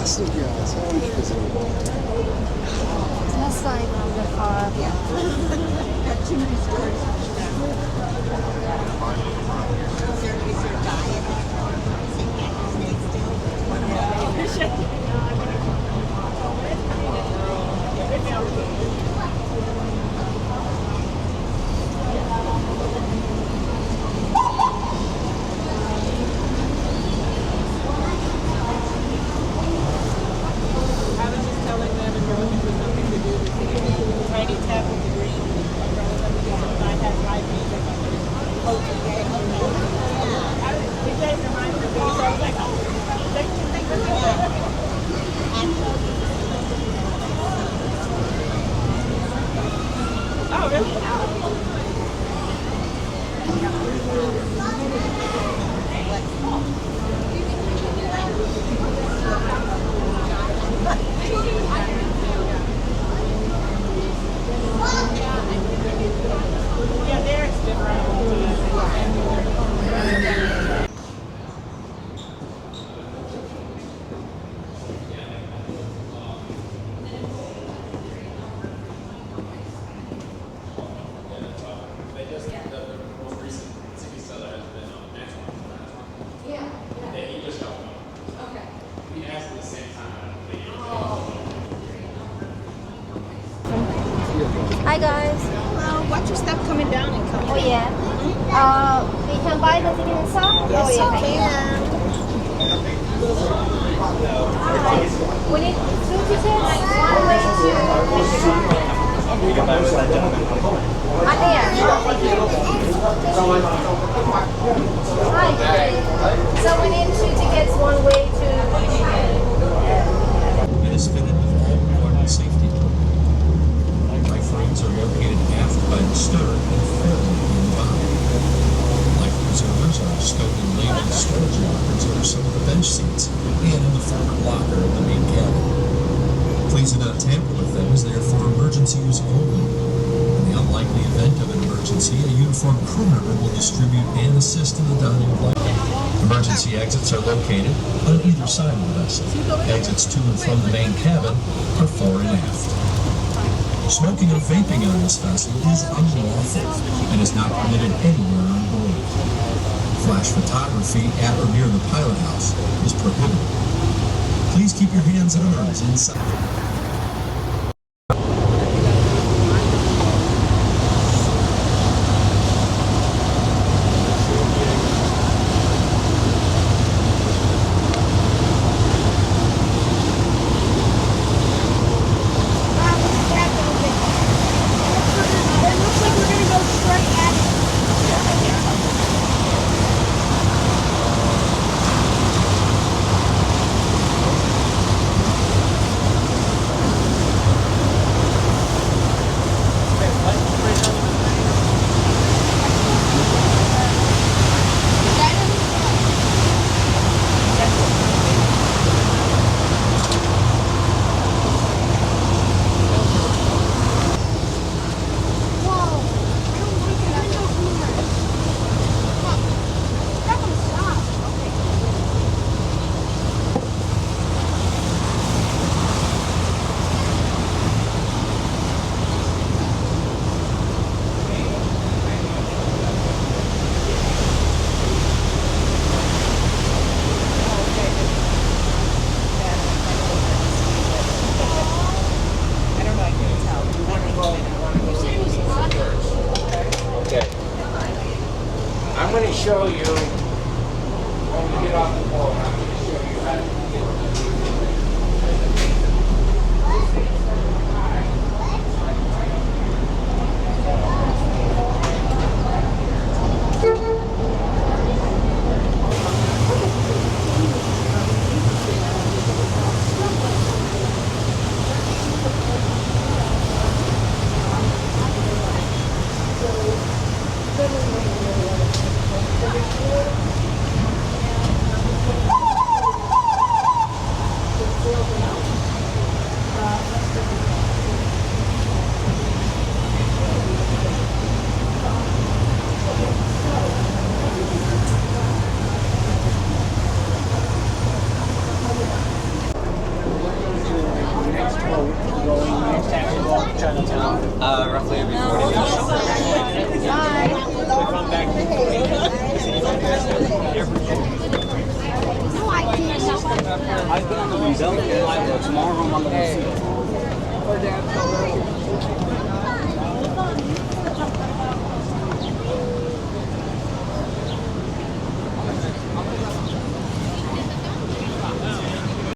Asik ya, seram juga sih. That's like the car. That chimney stories. Is there diet? I was just telling them if you're looking for something to do this evening, Tiny Tap with the Green umbrella that we do sometimes has live music on there. You guys remind me of these. I was like, oh, thank you. Oh, really? Yeah, there it's been around. Hi guys. Well, watch your step coming down and coming. Oh yeah. We can buy the ticket inside. Yes, oh yeah. you can. Hi. We need 2 tickets. One way to. Ah, there. Hi. So we need 2 tickets. One way to. It is fitted with all required safety equipment. Life rings are located aft by the stern and forward in the bow. Life preservers are stowed in labeled storage lockers under some of the bench seats and in the forward locker of the main cabin. Please do not tamper with them as they are for emergency use only. In the unlikely event of an emergency, a uniformed crew member will distribute and assist in the donning of life. Emergency exits are located on either side of the vessel. Exits to and from the main cabin are fore and aft. Smoking or vaping on this vessel is unlawful and is not permitted anywhere on board. Flash photography at or near the pilot house is prohibited. Please keep your hands and arms inside. It looks like we're gonna go straight at it. I've been on the Mundell flight, but tomorrow I'm on the Lucille. Her dad told